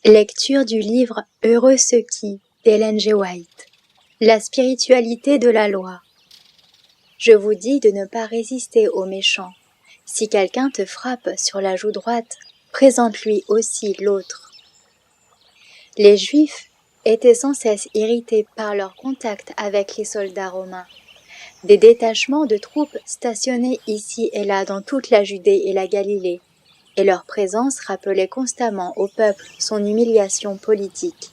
Lecture du livre Heureux ceux qui d'Ellen G. White. La spiritualité de la loi. Je vous dis de ne pas résister aux méchants. Si quelqu'un te frappe sur la joue droite, présente-lui aussi l'autre. Les Juifs étaient sans cesse irrités par leur contact avec les soldats romains. Des détachements de troupes stationnaient ici et là dans toute la Judée et la Galilée, et leur présence rappelait constamment au peuple son humiliation politique.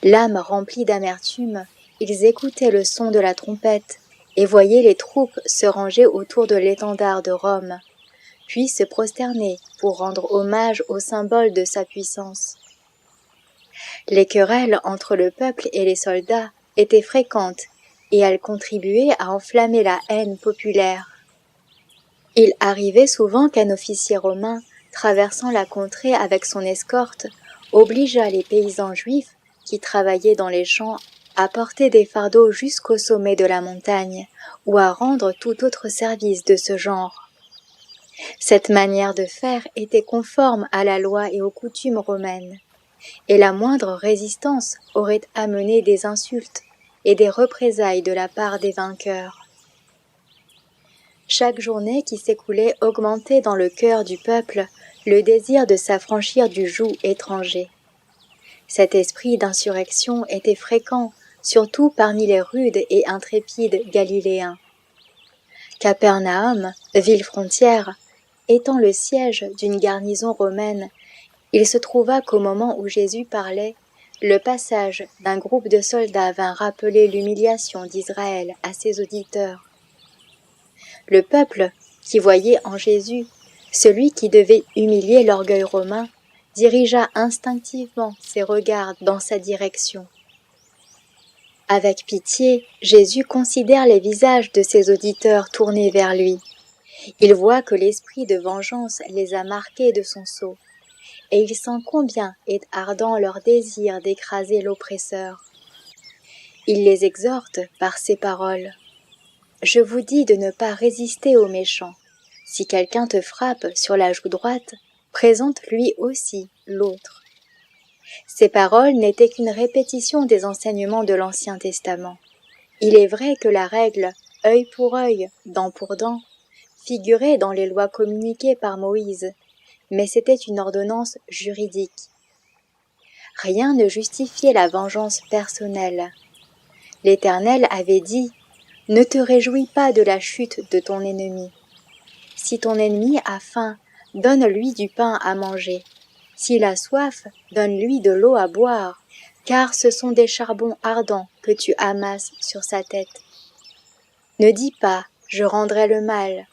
L'âme remplie d'amertume, ils écoutaient le son de la trompette et voyaient les troupes se ranger autour de l'étendard de Rome, puis se prosterner pour rendre hommage au symbole de sa puissance. Les querelles entre le peuple et les soldats étaient fréquentes et elles contribuaient à enflammer la haine populaire. Il arrivait souvent qu'un officier romain, traversant la contrée avec son escorte, obligeât les paysans juifs qui travaillaient dans les champs à porter des fardeaux jusqu'au sommet de la montagne ou à rendre tout autre service de ce genre. Cette manière de faire était conforme à la loi et aux coutumes romaines, et la moindre résistance aurait amené des insultes et des représailles de la part des vainqueurs. Chaque journée qui s'écoulait augmentait dans le cœur du peuple le désir de s'affranchir du joug étranger. Cet esprit d'insurrection était fréquent, surtout parmi les rudes et intrépides Galiléens. Capernaum, ville frontière, étant le siège d'une garnison romaine, il se trouva qu'au moment où Jésus parlait, le passage d'un groupe de soldats vint rappeler l'humiliation d'Israël à ses auditeurs. Le peuple, qui voyait en Jésus celui qui devait humilier l'orgueil romain, dirigea instinctivement ses regards dans sa direction. Avec pitié, Jésus considère les visages de ses auditeurs tournés vers lui. Il voit que l'esprit de vengeance les a marqués de son sceau, et il sent combien est ardent leur désir d'écraser l'oppresseur. Il les exhorte par ces paroles. « Je vous dis de ne pas résister aux méchants. Si quelqu'un te frappe sur la joue droite, présente lui aussi l'autre. » Ces paroles n'étaient qu'une répétition des enseignements de l'Ancien Testament. Il est vrai que la règle « œil pour œil, dent pour dent » figurait dans les lois communiquées par Moïse, mais c'était une ordonnance juridique. Rien ne justifiait la vengeance personnelle. L'Éternel avait dit « Ne te réjouis pas de la chute de ton ennemi. Si ton ennemi a faim, donne-lui du pain à manger. S'il a soif, donne-lui de l'eau à boire, car ce sont des charbons ardents que tu amasses sur sa tête. Ne dis pas, je rendrai le mal.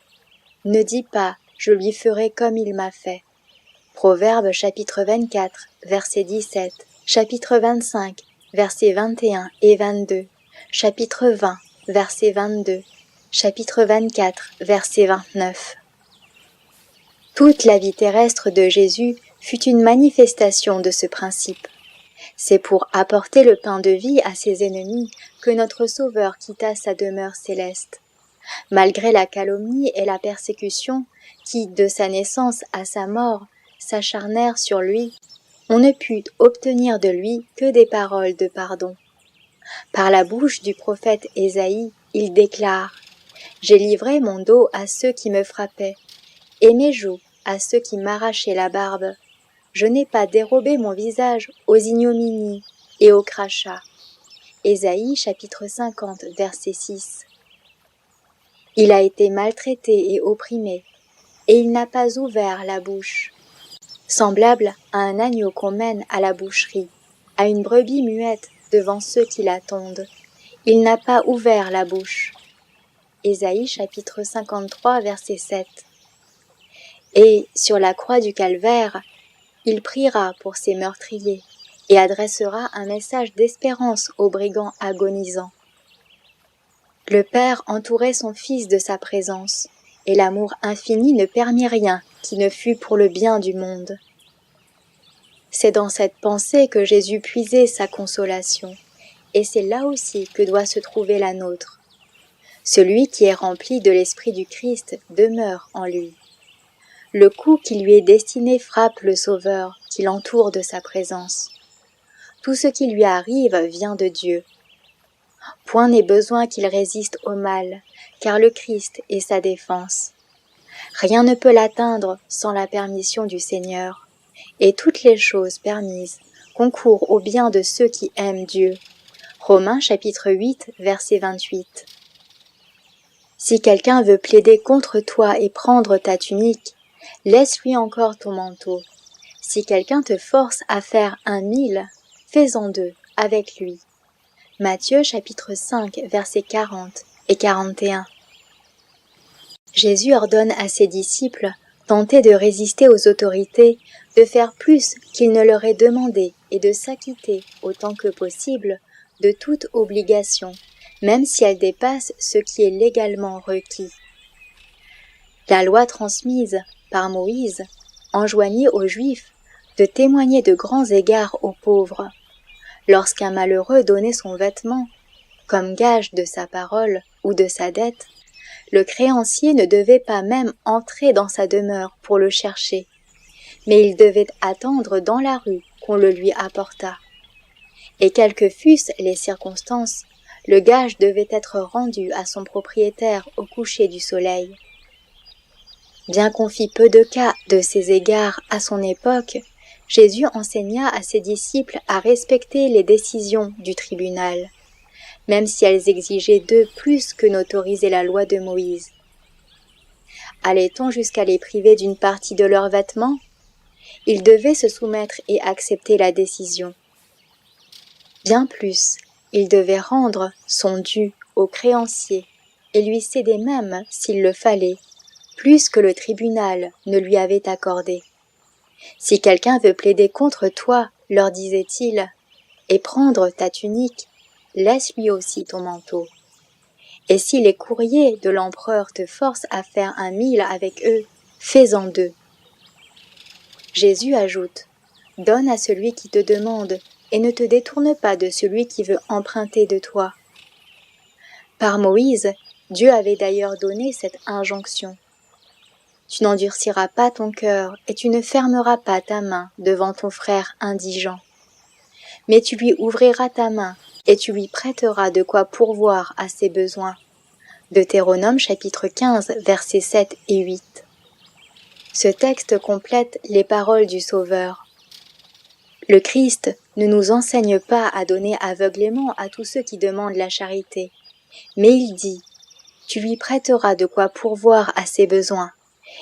Ne dis pas, je lui ferai comme il m'a fait. » Proverbe chapitre 24, verset 17, chapitre 25, versets 21 et 22, chapitre 20, verset 22, chapitre 24, verset 29. Toute la vie terrestre de Jésus fut une manifestation de ce principe. C'est pour apporter le pain de vie à ses ennemis que notre Sauveur quitta sa demeure céleste. Malgré la calomnie et la persécution qui, de sa naissance à sa mort, s'acharnèrent sur lui, on ne put obtenir de lui que des paroles de pardon. Par la bouche du prophète Ésaïe, il déclare « J'ai livré mon dos à ceux qui me frappaient, et mes joues à ceux qui m'arrachaient la barbe. Je n'ai pas dérobé mon visage aux ignominies et aux crachats. » Ésaïe chapitre 50, verset 6. Il a été maltraité et opprimé, et il n'a pas ouvert la bouche. Semblable à un agneau qu'on mène à la boucherie, à une brebis muette devant ceux qui la tondent, il n'a pas ouvert la bouche. Ésaïe chapitre 53, verset 7. Et sur la croix du calvaire, il priera pour ses meurtriers et adressera un message d'espérance aux brigands agonisants. Le Père entourait son Fils de sa présence, et l'amour infini ne permit rien qui ne fût pour le bien du monde. C'est dans cette pensée que Jésus puisait sa consolation, et c'est là aussi que doit se trouver la nôtre. Celui qui est rempli de l'Esprit du Christ demeure en lui. Le coup qui lui est destiné frappe le Sauveur, qui l'entoure de sa présence. Tout ce qui lui arrive vient de Dieu. Point n'est besoin qu'il résiste au mal, car le Christ est sa défense. Rien ne peut l'atteindre sans la permission du Seigneur, et toutes les choses permises concourent au bien de ceux qui aiment Dieu. Romains chapitre 8, verset 28. Si quelqu'un veut plaider contre toi et prendre ta tunique, laisse-lui encore ton manteau. Si quelqu'un te force à faire 1 000, fais-en 2 avec lui. Matthieu chapitre 5, versets 40 et 41. Jésus ordonne à ses disciples, tentés de résister aux autorités, de faire plus qu'il ne leur est demandé et de s'acquitter autant que possible de toute obligation, même si elle dépasse ce qui est légalement requis. La loi transmise par Moïse enjoignit aux Juifs de témoigner de grands égards aux pauvres. Lorsqu'un malheureux donnait son vêtement, comme gage de sa parole ou de sa dette, le créancier ne devait pas même entrer dans sa demeure pour le chercher, mais il devait attendre dans la rue qu'on le lui apportât. Et quelles que fussent les circonstances, le gage devait être rendu à son propriétaire au coucher du soleil. Bien qu'on fît peu de cas de ces égards à son époque, Jésus enseigna à ses disciples à respecter les décisions du tribunal, même si elles exigeaient d'eux plus que n'autorisait la loi de Moïse. Allait-on jusqu'à les priver d'une partie de leurs vêtements? Ils devaient se soumettre et accepter la décision. Bien plus, ils devaient rendre son dû au créancier et lui céder même, s'il le fallait, plus que le tribunal ne lui avait accordé. Si quelqu'un veut plaider contre toi, leur disait-il, et prendre ta tunique, laisse-lui aussi ton manteau. Et si les courriers de l'empereur te forcent à faire 1 000 avec eux, fais-en 2. Jésus ajoute, « Donne à celui qui te demande, et ne te détourne pas de celui qui veut emprunter de toi. » Par Moïse, Dieu avait d'ailleurs donné cette injonction. Tu n'endurciras pas ton cœur et tu ne fermeras pas ta main devant ton frère indigent. Mais tu lui ouvriras ta main et tu lui prêteras de quoi pourvoir à ses besoins. Deutéronome chapitre 15, versets 7 et 8. Ce texte complète les paroles du Sauveur. Le Christ ne nous enseigne pas à donner aveuglément à tous ceux qui demandent la charité, mais il dit « Tu lui prêteras de quoi pourvoir à ses besoins ».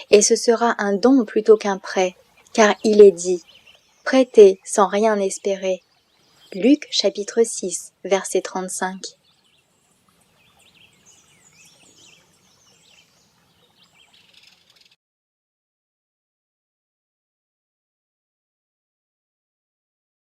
Et ce sera un don plutôt qu'un prêt, car il est dit « Prêtez sans rien espérer ». Luc chapitre 6, verset 35.